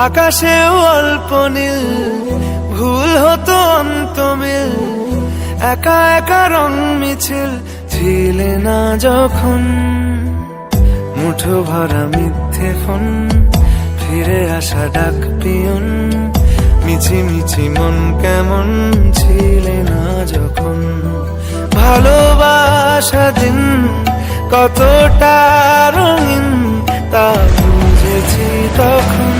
আকাশেও অল্প নীল, ভুল হতো অন্তমিল, একা একা রং মিছিল ছিলে না যখন। মুঠো ভরা মিথ্যে ফোন, ফিরে আসা ডাক পিয়ন, মিছি মিছি মন কেমন ছিলে না যখন। ভালোবাসা দিন কতটা রঙিন তা বুঝেছি তখন।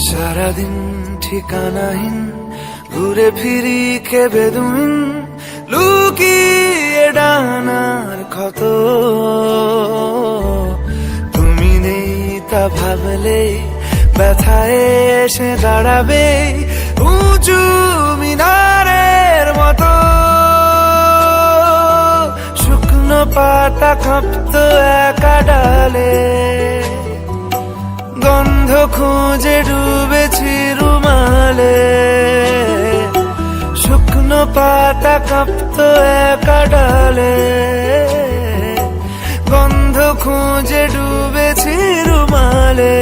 সারাদিন ঠিকানাহীন ঘুরে ফিরি খেবে দুদিন, লুকিয়ে ডানার ক্ষত। তুমি নেই তা ভাবলে ব্যথায় এসে দাঁড়াবে উঁচু মিনারের মতো। শুকনো পাতা কাঁপতো একা ডালে, গন্ধ খুঁজে ডুবেছি রুমালে। শুকনো পাতা কাঁপতো একা ডালে, গন্ধ খুঁজে ডুবেছি রুমালে।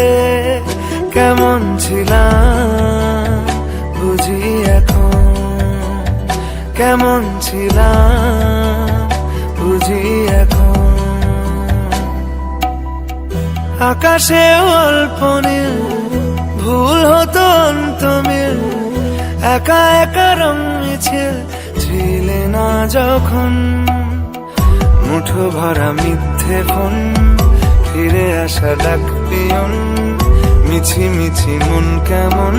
কেমন ছিলাম বুঝি এখন, কেমন ছিলাম বুঝি এখন। আকাশে অল্প নীল, ভুল হতো অন্তমিল, একা একা রং মিছিল ছিলে না যখন। মুঠো ভরা মিথ্যে ফোন, ফিরে আসা ডাক পিয়ন, মিছি মিছি মন কেমন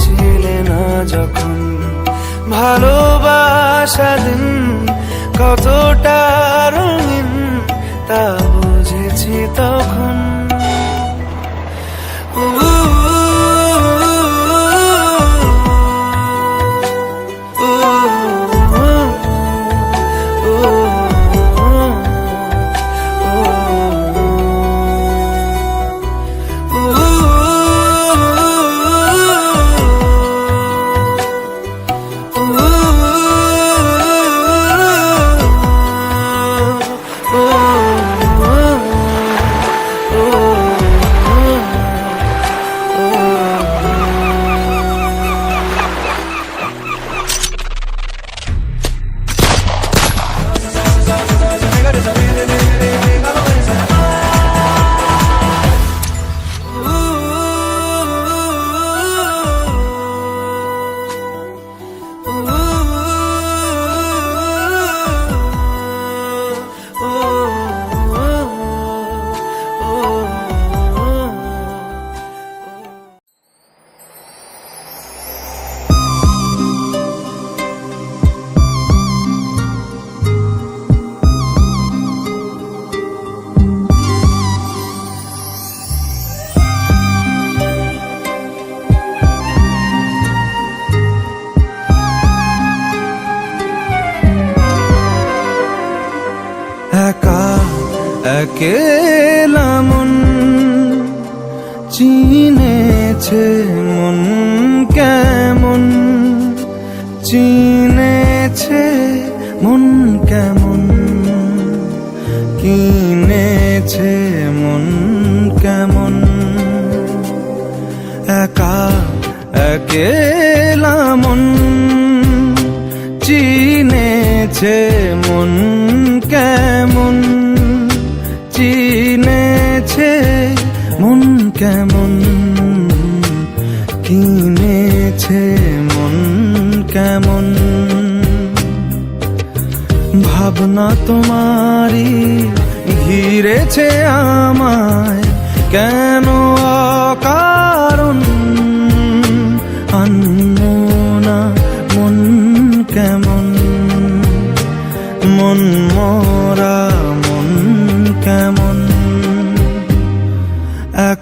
ছিলে না যখন। ভালোবাসা দিন কতটা রঙিন তা বুঝেছি তখন। একেলা মন চিনেছে মন কেমন, চিনেছে মন কেমন, কিনেছে মন কেমন। একা একেলা মন চিনেছে মন কেমন, চিনেছে মন কেমন, কিনেছে মন কেমন। ভাবনা তোমারই ঘিরেছে আমায় কেন অকারণ, আনমনা মন কেমন, মন মরা মন কেমন। এক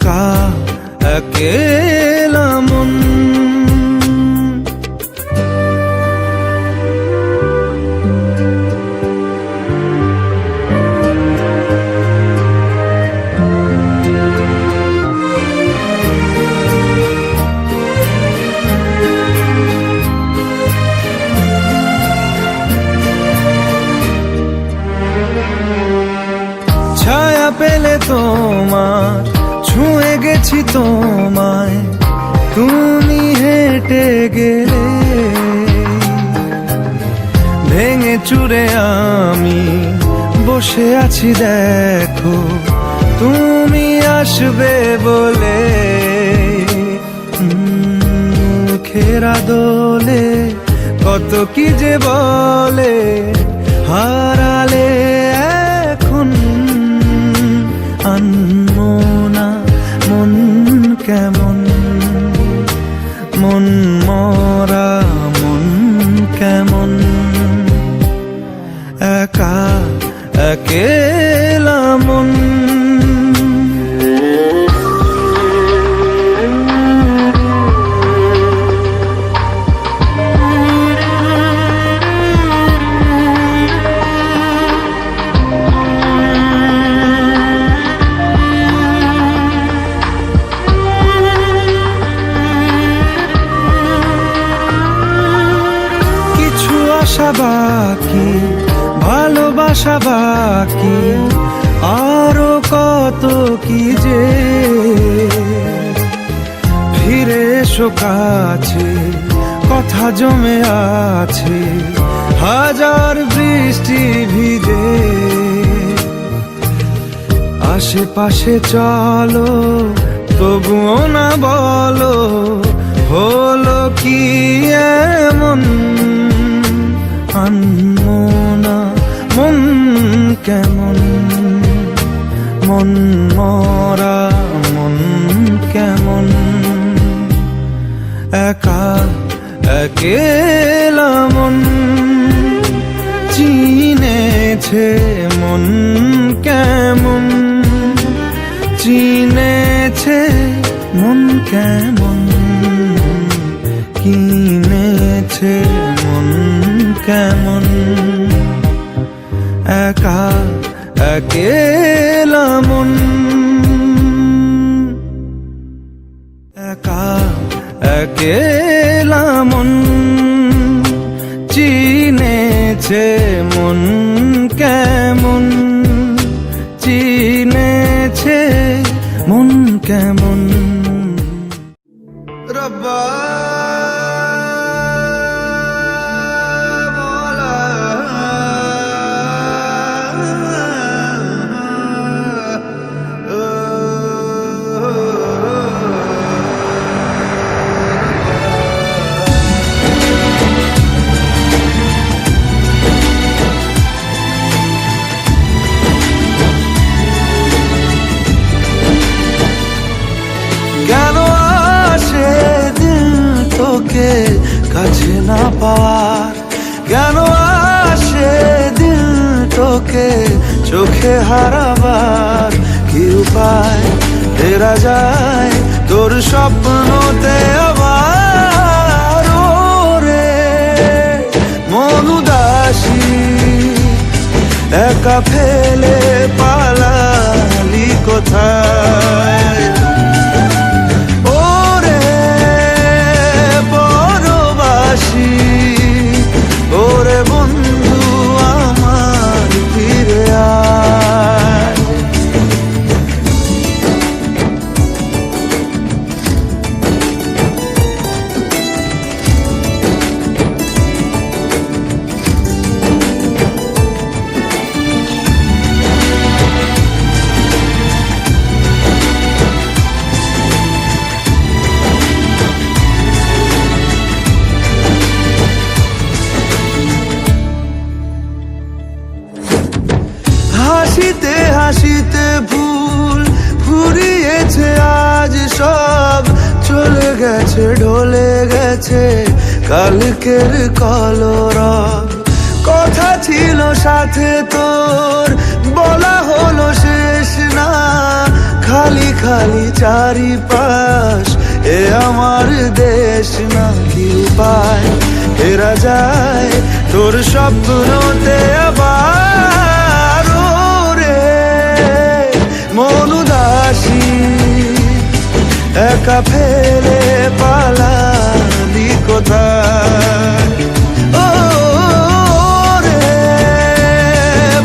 তোমার, ছুঁয়ে গেছি তোমায়, তুমি হেঁটে গেলে। ভেঙে চুরে আমি বসে আছি দেখো, তুমি আসবে বলে। খেরা দোলে কত কি যে বলে, হারালে এখন আনমো না মন কেমন, মন মরা মন কেমন, একা একেলা মন। আশা বাকি, ভালোবাসা বাকি, আরো কত কি যে। ফিরে এসো কাছে, কথা জমে আছে হাজার বৃষ্টি ভিজে। আশেপাশে চলো তবুও না বলো, হলো কি এমন আনমো না মন কেমন, মন মরা মন কেমন, একা একেলা মন। চিনেছে মন কেমন, চিনেছে মন কেমন, কিনেছে মন কেমন, একা একেলা মন, একা একেলা মন। চিনেছে মন কেমন, চিনেছে মন কেমন। রব্বা কাছে না পাওয়ার, কেন আসে দিল তোকে চোখে হারাবার। কি উপায় ফেরা যায় তোর স্বপ্নতে আবার। ওরে মন উদাসী একা ফেলে পালালি কোথায়। ওরে বন্ধু আমার ফিরে আয়। হাসিতে হাসিতে ভুল ফুরিয়েছে আজ সব, চলে গেছে ঢলে গেছে কালকের কলরব। কথা ছিল সাথে তোর বলা হলো শেষ না, খালি খালি চারিপাশ এ আমার দেশ না। কি উপায় ফেরা যায় তোর স্বপ্নতে আবার। মন উদাসী একা ফেলে পালালি কোথায়। ও রে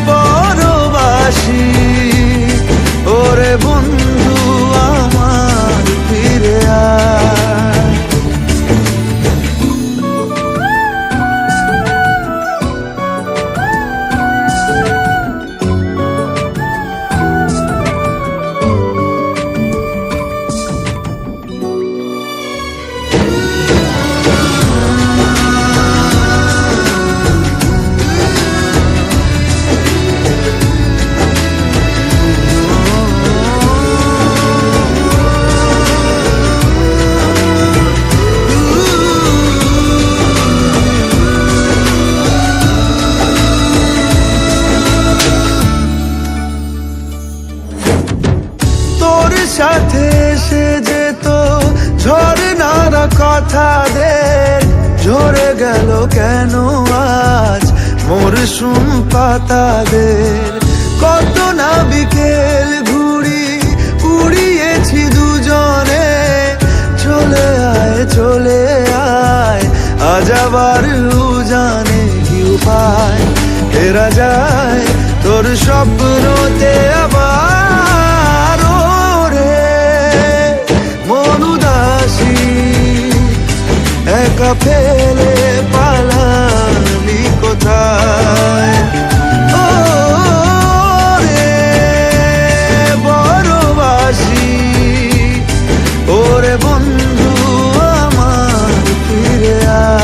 পরবাসী, ওরে বন্ধু আমার ফিরে আয়। তোর সাথে এসে যেত ঝরনার কথাদের, ঝরে গেল কেন আজ মরশুম পাতাদের। কত না বিকেল ঘুড়ি উড়িয়েছি দুজনে, চলে আয় চলে আয় আজ আবার উজানে। কি উপায় ফেরা যায় তোর স্বপ্নতে আবার, একা ফেলে পালালি কোথায়? ও রে বড়বাসি, ওরে বন্ধু আমার ফিরে আয়।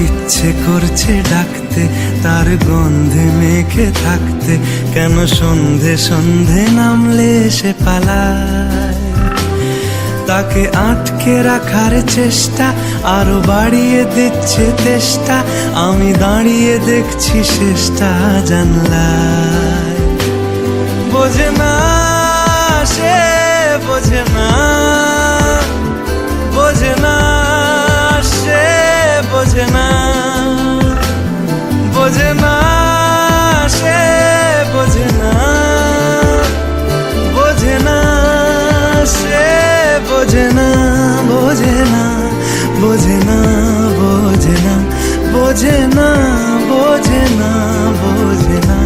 ইচ্ছে করছে ডাকতে, তার গন্ধে মেখে থাকতে, কেন সন্ধে সন্ধে নামলে সে পালায়। তাকে আটকে রাখার চেষ্টা আরো বাড়িয়ে দিচ্ছে তেষ্টা, আমি দাঁড়িয়ে দেখছি শেষটা জানলায়। বোঝে না সে বোঝে না, বোঝে না সে বোঝে না, বোঝে না সে বোঝে না, বোঝে না সে বোঝে না, বোঝে না বোঝে না, বোঝে না বোঝে না, বোঝে না বোঝে না।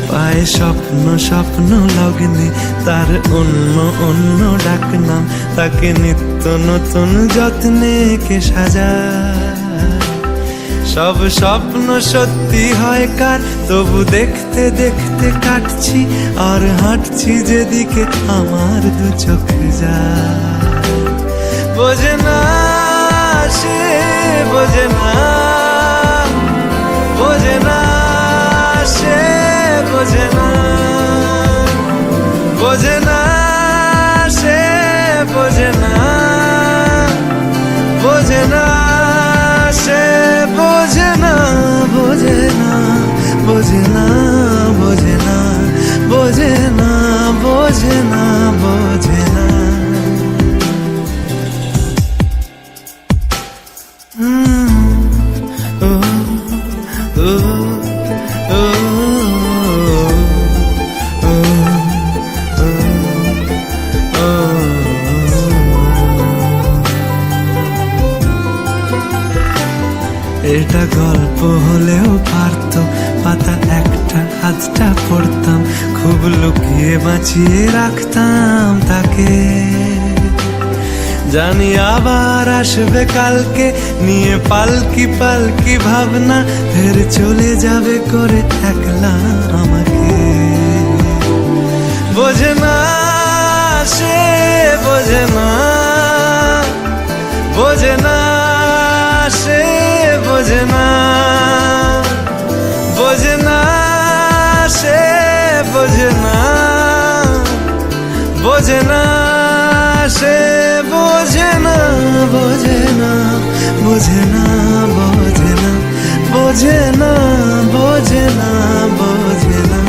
পায়ে স্বপ্ন স্বপ্ন লগ্নে তার অন্য অন্য ডাকনাম, তাকে নিত্য নতুন যত্নে কে সাজায়। সব স্বপ্ন সত্যি হয় কার, তবু দেখতে দেখতে কাটছি আর হাঁটছি যেদিকে আমার দু চোখ যায়। বোঝে না সে বোঝে না, বোঝে না সে বোঝে না, বোঝে না সে বোঝে না, বোঝে না সে বোঝে না, বোঝে না বোঝে না, বোঝে না বোঝে না, বোঝে না বোঝে না। ও ও ও এটা গল্প হলেও পারতো, পাতা একটা আধটা পড়তাম, খুব লুকিয়ে বাঁচিয়ে রাখতাম তাকে। জানি আবার আসবে কালকে, নিয়ে পালকি পালকি ভাবনা, ফের চলে যাবে করে একলা আমাকে। বোঝে না সে, বোঝে না, বোঝে না সে, বোঝে না, বোঝে না সে, বোঝে না, বোঝে না সে, বোঝে না, বোঝে না, বোঝে না, বোঝে না, বোঝে না, বোঝে না, বোঝে না।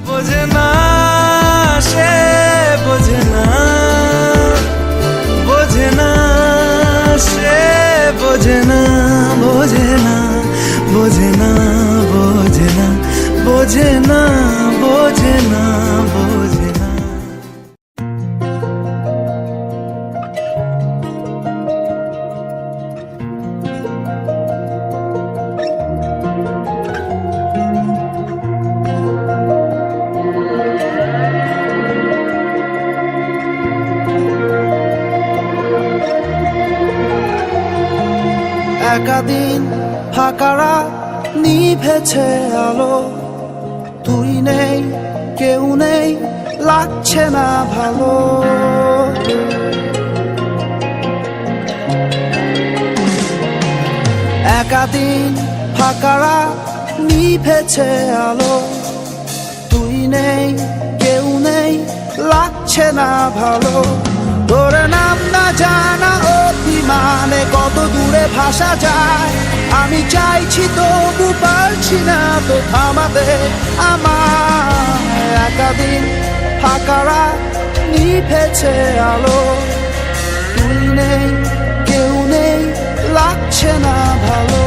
বোঝে না সে, বোঝে না, বোঝে না সে, বোঝে না, বোঝে না, বোঝে না, বোঝে না, বোঝে না, বোঝে না, বোঝে না। একাদিন ফাঁকা রাত, নিভেছে আলো, তুই নেই কেউ নেই, লাগছে না ভালো। একাদিন ফাঁকা রাত, নিভেছে আলো, তুই নেই কেউ নেই, লাগছে না ভালো। তোর নাম না জানা অভিমানে কত দূরে ভাসা যায়, আমি চাইছি তবু পারছি না তো থামাতে আমার। একাদিন ফাঁকা রাত, নিভেছে আলো, তুই নেই কেউ নেই, লাগছে না ভালো।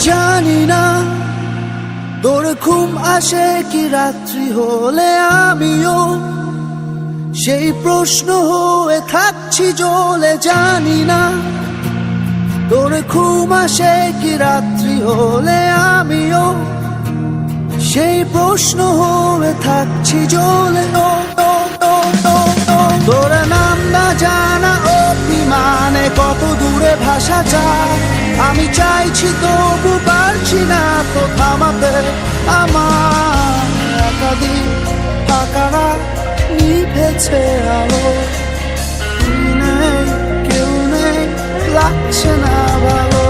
জানি না তোর ঘুম আসে কি রাত্রি হলে, আমিও সেই প্রশ্ন হয়ে থাকছি জ্বলে। জানি না তোর ঘুম আসে কি রাত্রি হলে, আমিও সেই প্রশ্ন হয়ে থাকছি জ্বলে। তোর নাম না জানা অভিমানে কত দূরে ভাসা যায়, আমি চাইছি তবু পারছি না তো থামাতে আমার। একাদিন ফাঁকা রাত, নিভেছে আলো, তুই নেই কেউ নেই, লাগছে না ভালো।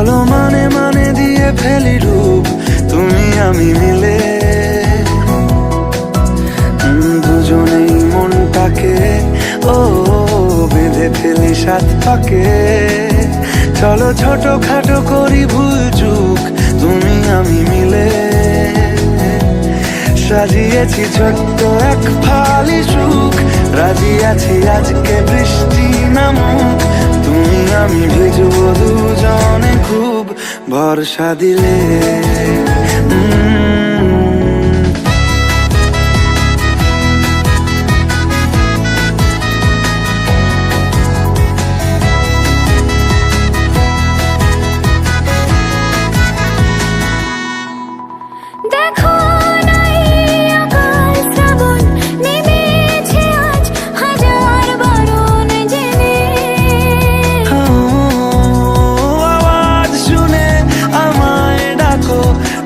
চলো মানে মানে দিয়ে ফেলি রূপ তুমি আমি মিলে, দুজনেই মনটাকে ও বেঁধে ফেলি সাত পাকে। চলো ছোট খাটো করি ভুল চুক তুমি আমি মিলে, সাজিয়েছি ছোট্ট এক ফালি সুখ, রাজি আছি আজকে বৃষ্টি নামুক, তুমি আমি ভিজবো দুজনে খুব ভরসা দিলে।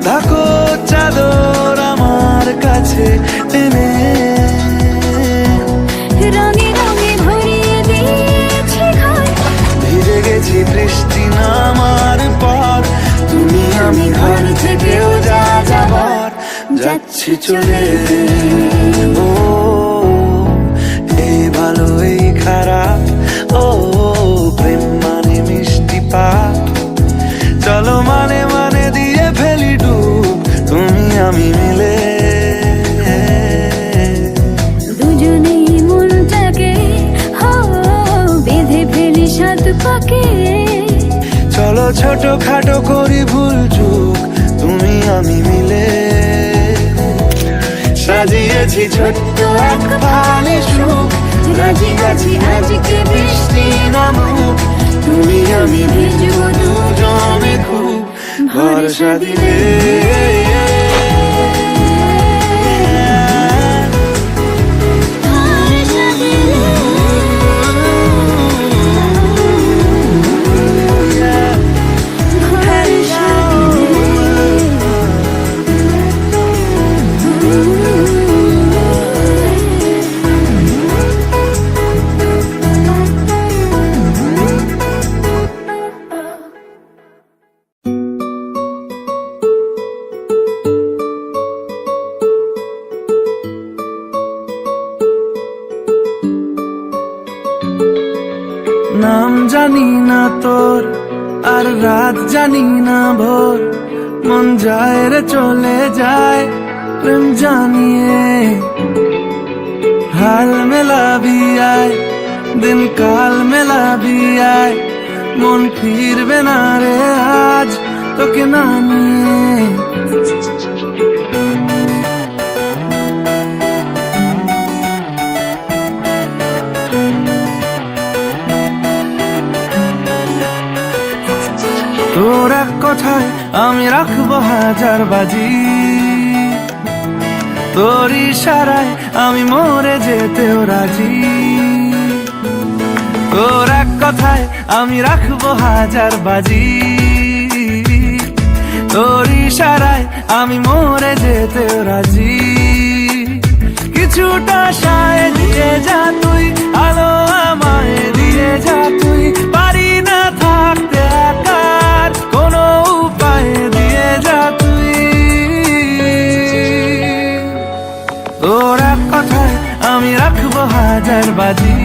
ঢাকো চাদর আমার কাছে টেনে, রঙে রঙে ভরিয়ে দিয়েছি ঘর, ভিজে গেছি বৃষ্টি নামার পর, তুমি আমি ঘর থেকেও যা যাবার যাচ্ছি চলে। ও এই ভালো এই খারাপ, ও প্রেম মানে মিষ্টি পাপ, চলো মানে মানে দিয়ে ফেলি ডুব তুমি আমি মিলে, দুজনেই মনটাকে বেঁধে ফেলি সাত পাকে। চলো ছোট খাটো করি ভুল চুক তুমি আমি মিলে, সাজিয়েছি ছোট্ট এক ফালি সুখ, রাজি আছি আজকে বৃষ্টি নামুক, তুমি আমি ভিজবো দুজনে খুব ভরসা দিলে। নাম জানি না তোর আর রাত জানি না ভোর, মন যায় রে চলে যায় প্রেম জানিয়ে, হাল মেলাবি আয় দিন কাল মেলাবি আয়, মন ফিরবে না রে আজ তোকে না নিয়ে। তোর এক কথায় আমি রাখবো হাজার বাজি, তোর ইশারায় আমি মরে যেতেও রাজি, তোর এক কথায় আমি রাখবো হাজার বাজি, তোর ইশারায় আমি মরে যেতেও রাজি। কিছুটা সায় দিয়ে যা তুই, আলো আমায় দিয়ে যা তুই, পারি না থাকতে একার কোনো উপায় দিয়ে যা তুই। তোর এক কথায় আমি রাখবো হাজার বাজি,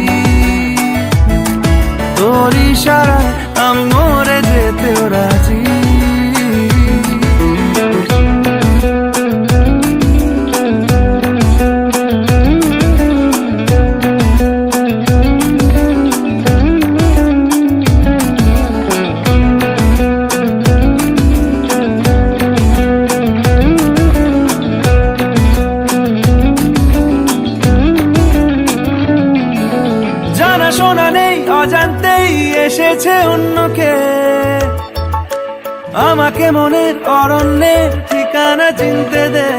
তোর ইশারায় আমি মরে যেতেও রাজি। শোনা নেই অজান্তেই এসেছে অন্যকে, আমাকে মনের অরণ্যের ঠিকানা চিনতে দে।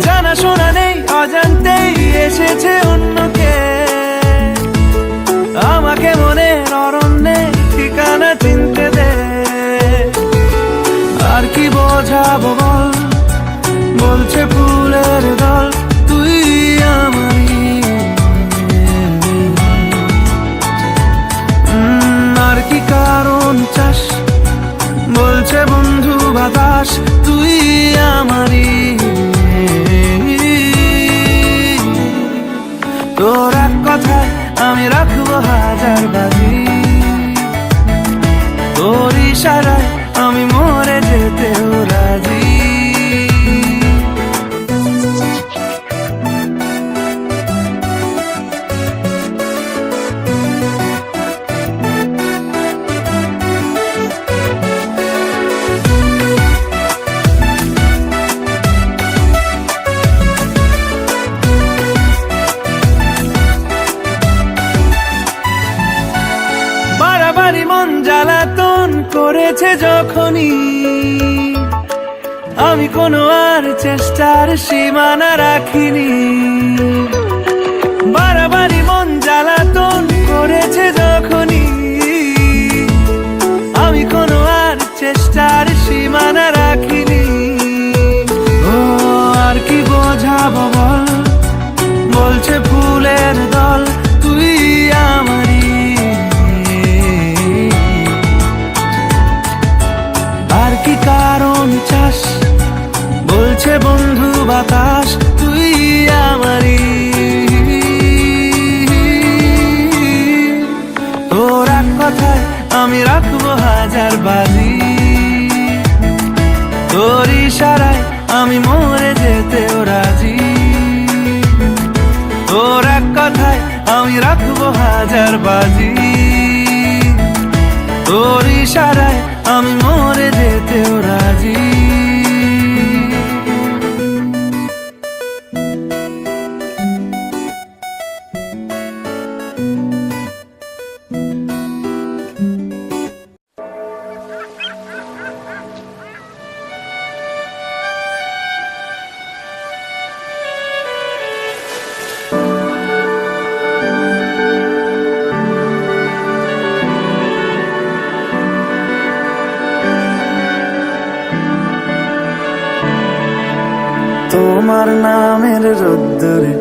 জানা শোনা নেই অজান্তেই এসেছে অন্যকে, আমাকে মনের অরণ্যের ঠিকানা চিনতে দে। আর কি বোঝাবো বল, বলছে ফুলের দল তুই আমারই, আর কি কারণ চাস ইশারায় আমি মরে যেতেও রাজি। বাড়াবাড়ি মন জ্বালাতন করেছে যখনই, আমি কোনো আর চেষ্টার সীমানা রাখিনি। বাড়াবাড়ি মন জ্বালাতন করেছে যখনই, আমি কোনো আর চেষ্টার সীমানা রাখিনি। ও আর কি বোঝাবো বল, বলছে ফুলের দল তুই আমারই। আর কি কারণ চাস, বলছে বন্ধু বাতাস তুই আমারই। তোর এক কথায় আমি রাখবো হাজার বাজি, তোর ইশারায় আমি মরে যেতেও রাজি। তোর এক কথায় আমি রাখবো হাজার বাজি, তোর ইশারায় আমি মরে যেতেও রাজি। তোমার নামের রোদ্দুরে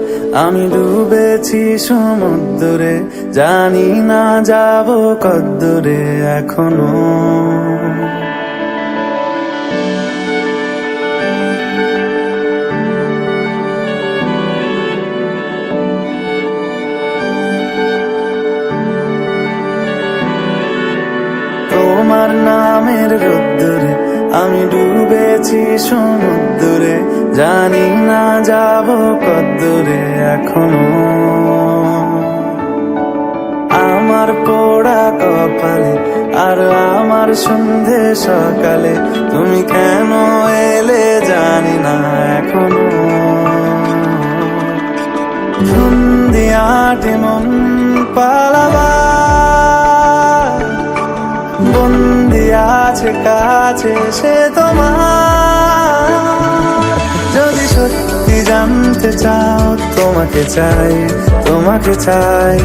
আমি ডুবেছি সমুদ্রে, জানি না যাব কদ্দুরে এখনো। তোমার নামের রোদ্দুরে আমি ডুবেছি সমুদ্রে, জানি না যাব কদ্দুরে এখনো। আমার পোড়া কপালে আর আমার সন্ধে সকালে তুমি কেন এলে জানি না এখনো। ধুন্দিয়াটে মন পালাবা, বন্দি আছে কাছে সে তোমার। যদি সত্যি জানতে চাও তোমাকে চাই, তোমাকে চাই।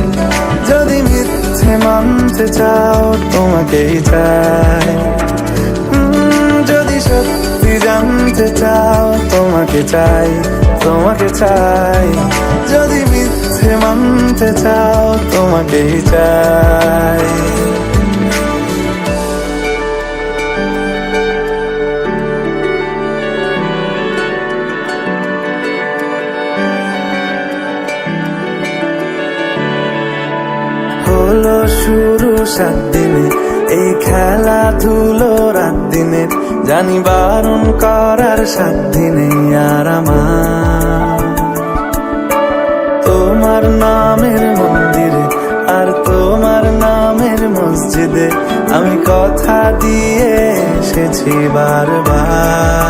যদি মিথ্যে মানতে চাও তোমাকেই চাই। যদি সত্যি জানতে চাও তোমাকে চাই, তোমাকে চাই। যদি মিথ্যে মানতে চাও তোমাকেই চাই। হলো শুরু 7 দিনে এই খেলাধুলো রাত দিনের, জানি বারণ করার সাধ্য নেই আর আমার। তোমার নামের মন্দিরে আর তোমার নামের মসজিদে আমি কথা দিয়ে এসেছি বারবার।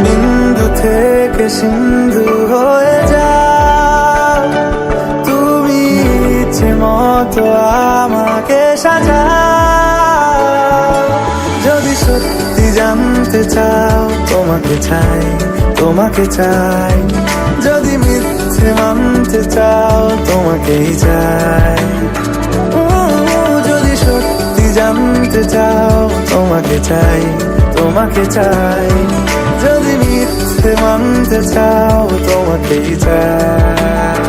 বিন্দু থেকে সিন্ধু হয়ে যাও তুমি, ইচ্ছে মতো আমাকে সাজাও। যদি সত্যি জানতে চাও তোমাকে চাই, তোমাকে চাই। যদি মিথ্যে মানতে চাও তোমাকেই চাই। যদি সত্যি জানতে চাও তোমাকে চাই, তোমাকে চাই। যদি মিথ্যে মানতে চাও তোমাকেই চাই।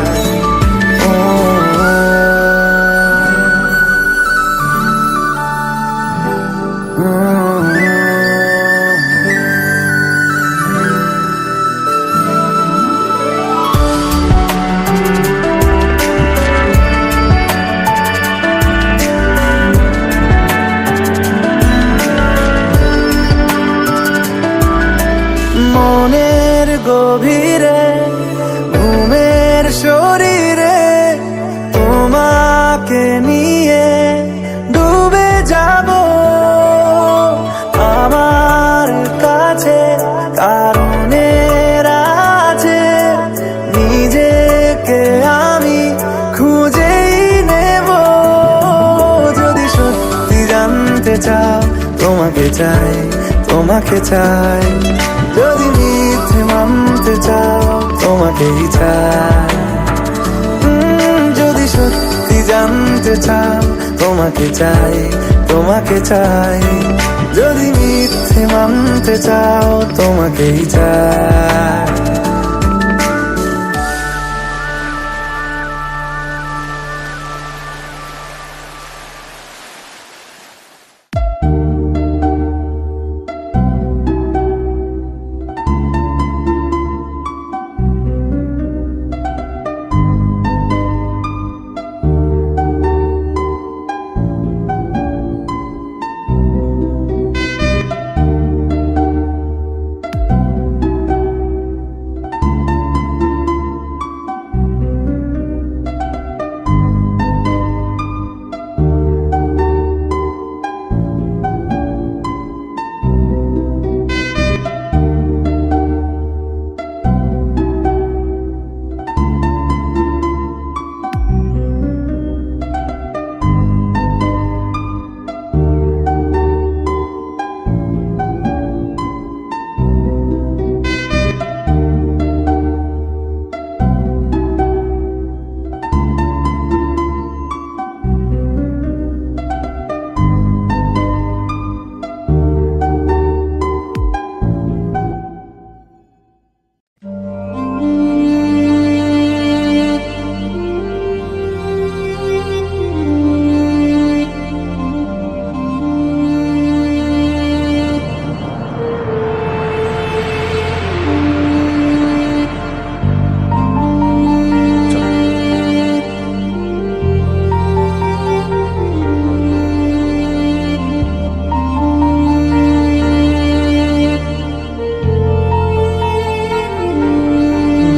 চাও তোমাকে চাই, তোমাকে চাই। যদি মিথ্যে মানতে চাও তোমাকেই চাই। যদি সত্যি জানতে চাও তোমাকে চাই, তোমাকে চাই। যদি মিথ্যে মানতে চাও তোমাকেই চাই।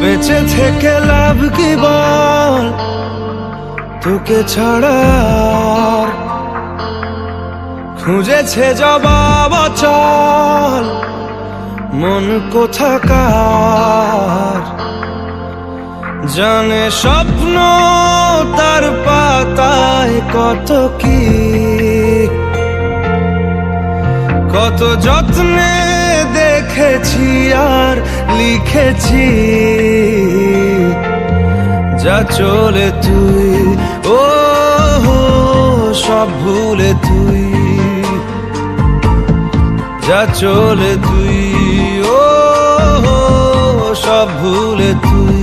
বেঁচে থেকে লাভ কি বল, তোকে ছাড়া খুঁজেছে জবাব চল মন কোথাকার। জানে স্বপ্ন তার পাতায় কত কি, কত যত্নে দেখেছি আর লিখেছি। যা চলে তুই ও সব ভুলে তুই, যা চলে তুই ও সব ভুলে তুই।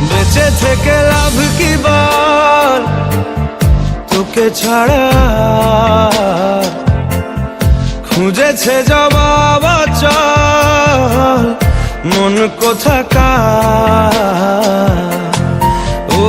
বেঁচে থেকে লাভ কি বল, তোকে ছাড়া খুঁজেছে জবাব চল মন কোথাকার। ও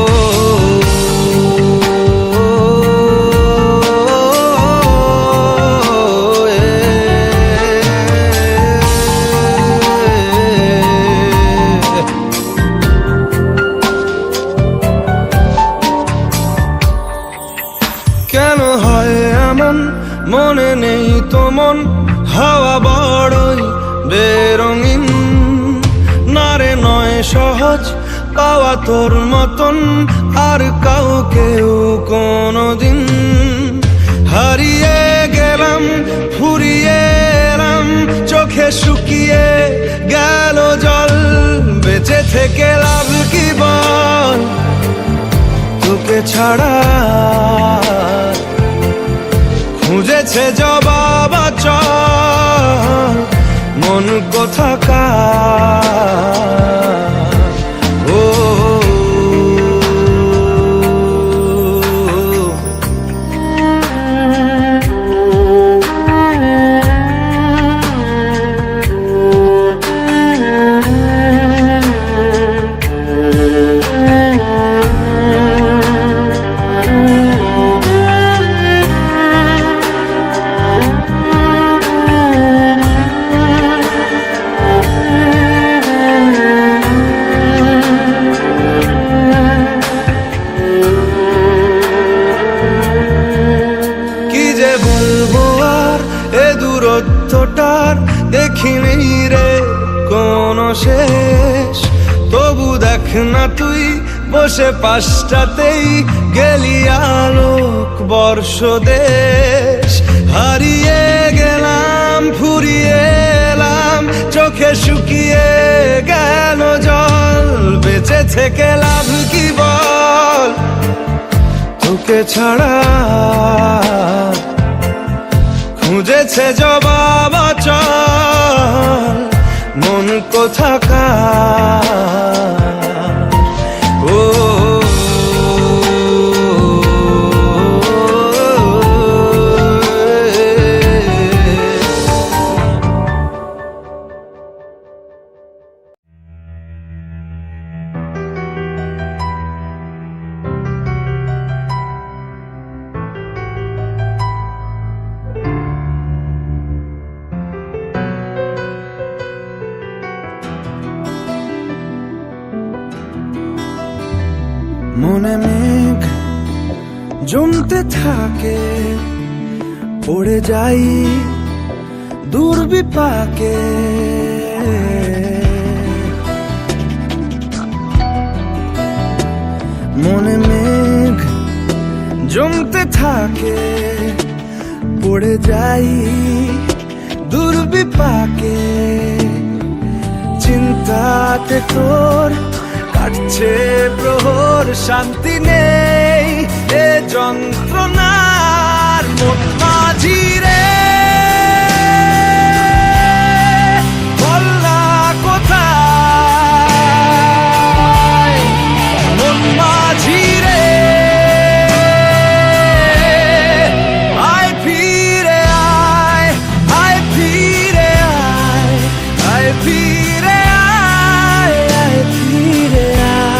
কেন হয় এমন, মনে নেই তো মন হাওয়া বড়ই বেরঙিন। নারে নয় সহজ পাওয়া তোর মতন আর কাউকেও কোনোদিন। হারিয়ে গেলাম ফুরিয়ে এলাম, চোখে শুকিয়ে গেল জল। বেঁচে থেকে লাভ কি বল, তোকে ছাড়া খুঁজেছে জবাব চল মন কোথাকার। ও দূরত্বটার দেখিনি রে কোনো শেষ। তবু দেখ না তুই বসে পাশটাতেই গেলি আলোক বর্ষ দেশ হারিয়ে গেলাম, ফুরিয়ে এলাম, চোখে শুকিয়ে গেল জল। বেঁচে থেকে লাভ কি বল, তোকে ছাড়া খুঁজেছে জবাব অচল মন কোথাকার। ও মনে মেঘ জমতে থাকে, পড়ে যাই দূর বিপাকে। মনে মেঘ জমতে থাকে, পড়ে যাই দূর বিপাকে। চিন্তাতে তোর কাটছে প্রহর, শান্তি নেই এ যন্ত্রণার মন মাঝি রে। বল না কোথায় মন মাঝি রে, আয় ফিরে আয়, আয় ফিরে আয়, আয় ফিরে আয়, আয় ফিরে আয়।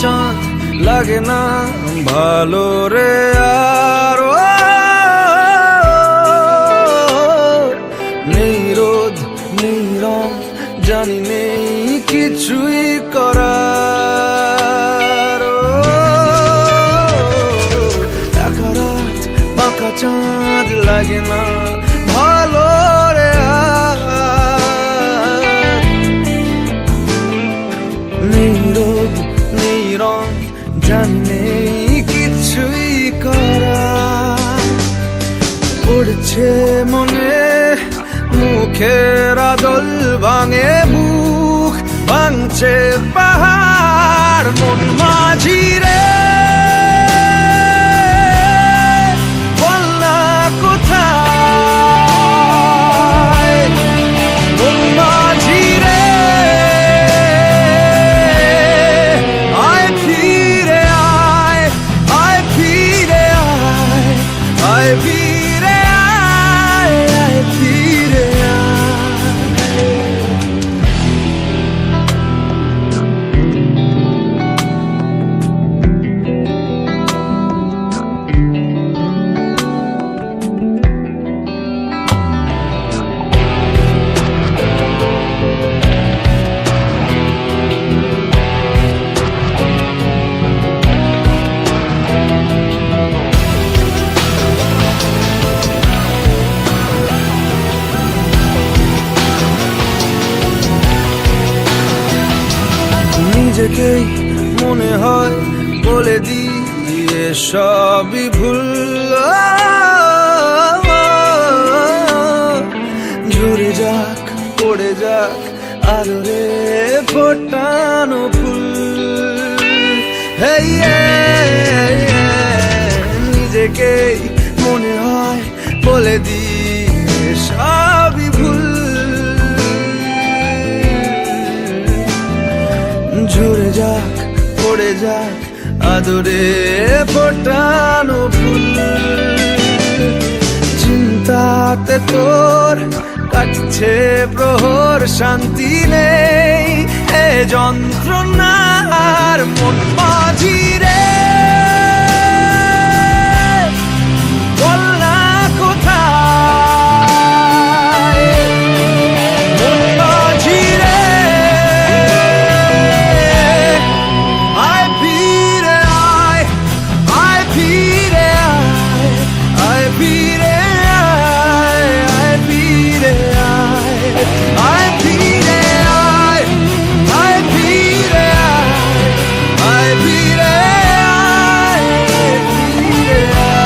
চাঁদ লাগে না ভালো রে আর, নেই রোদ নেই রং, জানি নেই কিছুই করার। একা রাত বাঁকা চাঁদ লাগে না ভালো রে আর, নেই রোদ নেই রং, জানি নেই কিছুই করা। পড়ছে মনে মুখের আদল, ভাঙে বুক ভাঙছে পাহাড় মন মাঝি রে। বল না কোথায় মন মাঝি রে, আয় ফিরে আয়, আয় ফিরে আয়, আয় ফিরে আয়, আয় ফিরে আয়। নিজেকেই মনে হয় বলে দিয়ে সবই ভুল, ঝরে যাক পড়ে যাক আদরে ফোটানো ফুল। নিজেকেই মনে হয় বলে দিয়ে সবই ভুল, ঝরে যাক পড়ে যাক আদরে ফোটানো ফুল। চিন্তাতে তোর কাটছে প্রহর, শান্তি নেই এ যন্ত্রণার মন মাঝি রে, বল না কোথায় মন মাঝি রে, আয় ফিরে আয়, আয় ফিরে আয়, আয় ফিরে আয়, আয় ফিরে আয়, আয় ফিরে আয়, আয় ফিরে আয়, আয় ফিরে আয়, ফিরে আয়।